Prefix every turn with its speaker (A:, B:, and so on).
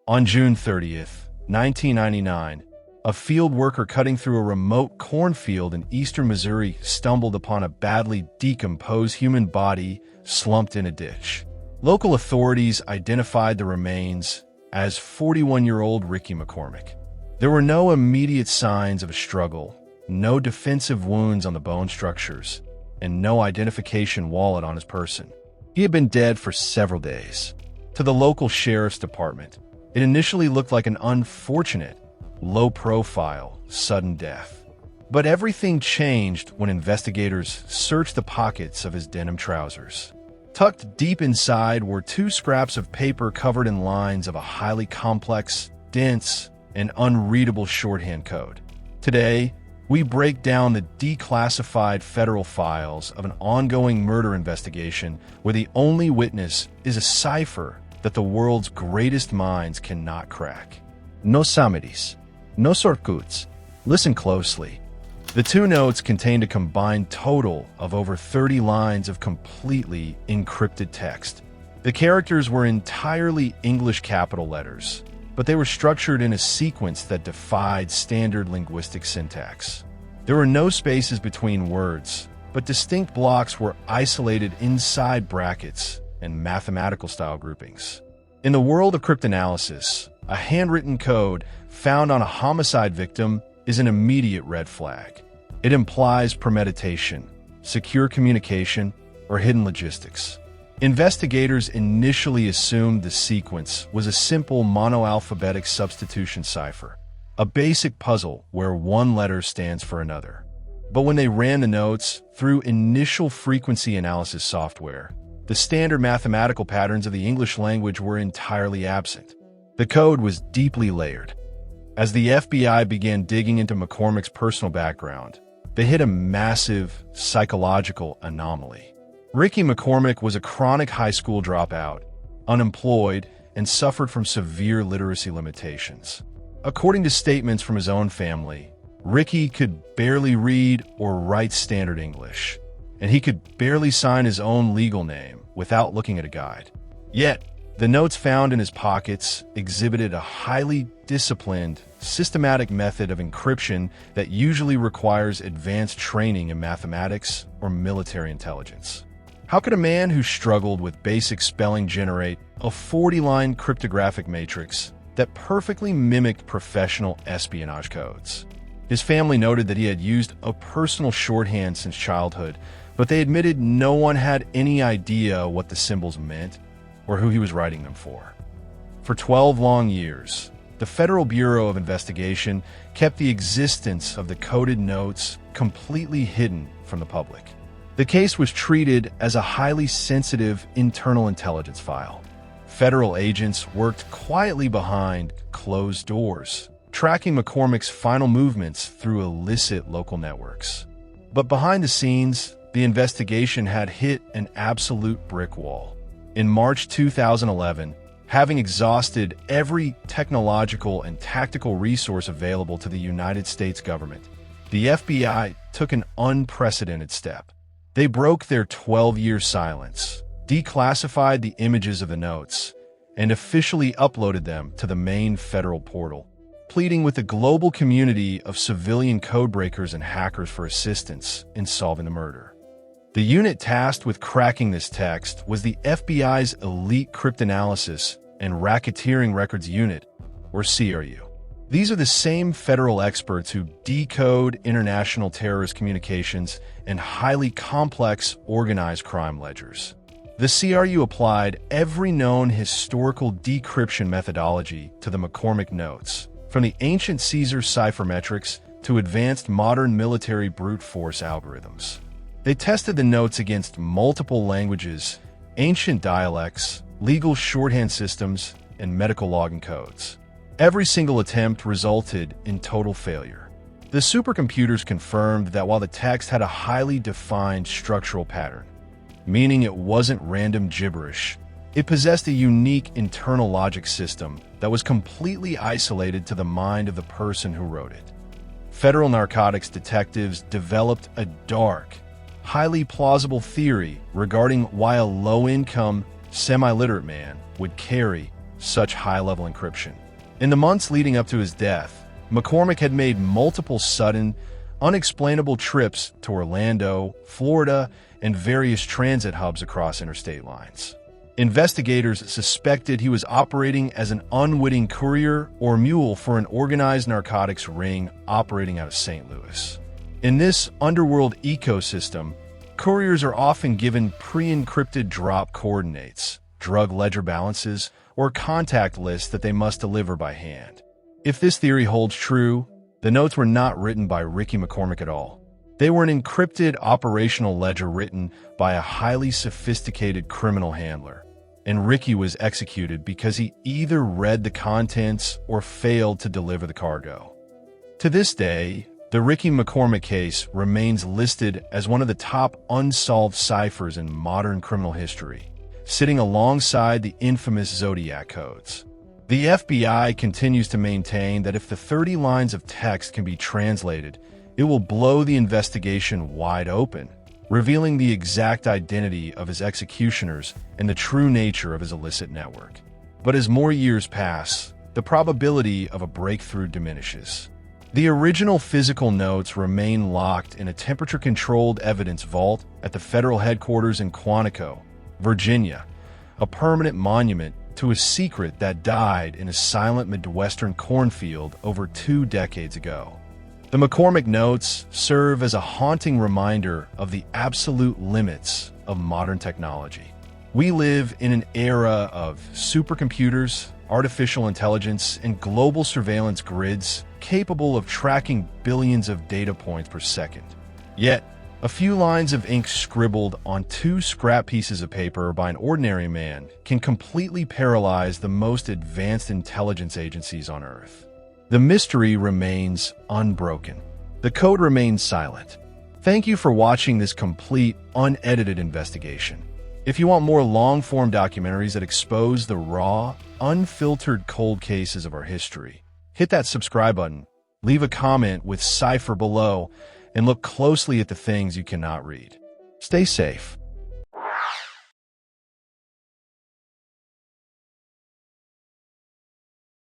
A: On June 30th, 1999, a field worker cutting through a remote cornfield in eastern Missouri stumbled upon a badly decomposed human body slumped in a ditch. Local authorities identified the remains as 41-year-old Ricky McCormick. There were no immediate signs of a struggle, no defensive wounds on the bone structures, and no identification wallet on his person. He had been dead for several days. To the local sheriff's department, it initially looked like an unfortunate, low-profile, sudden death. But everything changed when investigators searched the pockets of his denim trousers. Tucked deep inside were two scraps of paper covered in lines of a highly complex, dense, and unreadable shorthand code. Today, we break down the declassified federal files of an ongoing murder investigation where the only witness is a cipher that the world's greatest minds cannot crack. No summaries, no shortcuts. Listen closely. The two notes contained a combined total of over 30 lines of completely encrypted text. The characters were entirely English capital letters, but they were structured in a sequence that defied standard linguistic syntax. There were no spaces between words, but distinct blocks were isolated inside brackets and mathematical-style groupings. In the world of cryptanalysis, a handwritten code found on a homicide victim is an immediate red flag. It implies premeditation, secure communication, or hidden logistics. Investigators initially assumed the sequence was a simple monoalphabetic substitution cipher, a basic puzzle where one letter stands for another. But when they ran the notes through initial frequency analysis software, the standard mathematical patterns of the English language were entirely absent. The code was deeply layered. As the FBI began digging into McCormick's personal background, they hit a massive psychological anomaly. Ricky McCormick was a chronic high school dropout, unemployed, and suffered from severe literacy limitations. According to statements from his own family, Ricky could barely read or write standard English, and he could barely sign his own legal name without looking at a guide. Yet, the notes found in his pockets exhibited a highly disciplined, systematic method of encryption that usually requires advanced training in mathematics or military intelligence. How could a man who struggled with basic spelling generate a 40-line cryptographic matrix that perfectly mimicked professional espionage codes? His family noted that he had used a personal shorthand since childhood, but they admitted no one had any idea what the symbols meant or who he was writing them for. For 12 long years, the Federal Bureau of Investigation kept the existence of the coded notes completely hidden from the public. The case was treated as a highly sensitive internal intelligence file. Federal agents worked quietly behind closed doors, tracking McCormick's final movements through illicit local networks. But behind the scenes, the investigation had hit an absolute brick wall. In March 2011, having exhausted every technological and tactical resource available to the United States government, the FBI took an unprecedented step. They broke their 12-year silence, declassified the images of the notes, and officially uploaded them to the main federal portal, pleading with the global community of civilian codebreakers and hackers for assistance in solving the murder. The unit tasked with cracking this text was the FBI's Elite Cryptanalysis and Racketeering Records Unit, or CRU. These are the same federal experts who decode international terrorist communications and highly complex organized crime ledgers. The CRU applied every known historical decryption methodology to the McCormick notes, from the ancient Caesar ciphermetrics to advanced modern military brute force algorithms. They tested the notes against multiple languages, ancient dialects, legal shorthand systems, and medical logging codes. Every single attempt resulted in total failure. The supercomputers confirmed that while the text had a highly defined structural pattern, meaning it wasn't random gibberish, it possessed a unique internal logic system that was completely isolated to the mind of the person who wrote it. Federal narcotics detectives developed a dark, highly plausible theory regarding why a low-income, semi-literate man would carry such high-level encryption. In the months leading up to his death, McCormick had made multiple sudden, unexplainable trips to Orlando, Florida, and various transit hubs across interstate lines. Investigators suspected he was operating as an unwitting courier or mule for an organized narcotics ring operating out of St. Louis. In this underworld ecosystem, couriers are often given pre-encrypted drop coordinates, drug ledger balances, or contact lists that they must deliver by hand. If this theory holds true, the notes were not written by Ricky McCormick at all. They were an encrypted operational ledger written by a highly sophisticated criminal handler, and Ricky was executed because he either read the contents or failed to deliver the cargo. To this day, the Ricky McCormick case remains listed as one of the top unsolved ciphers in modern criminal history, sitting alongside the infamous Zodiac codes. The FBI continues to maintain that if the 30 lines of text can be translated, it will blow the investigation wide open, revealing the exact identity of his executioners and the true nature of his illicit network. But as more years pass, the probability of a breakthrough diminishes. The original physical notes remain locked in a temperature-controlled evidence vault at the federal headquarters in Quantico, Virginia, a permanent monument to a secret that died in a silent Midwestern cornfield over 2 decades ago. The McCormick notes serve as a haunting reminder of the absolute limits of modern technology. We live in an era of supercomputers, artificial intelligence, and global surveillance grids capable of tracking billions of data points per second. Yet, a few lines of ink scribbled on 2 scrap pieces of paper by an ordinary man can completely paralyze the most advanced intelligence agencies on Earth. The mystery remains unbroken. The code remains silent. Thank you for watching this complete, unedited investigation. If you want more long-form documentaries that expose the raw, unfiltered cold cases of our history, hit that subscribe button, leave a comment with Cipher below, and look closely at the things you cannot read. Stay safe.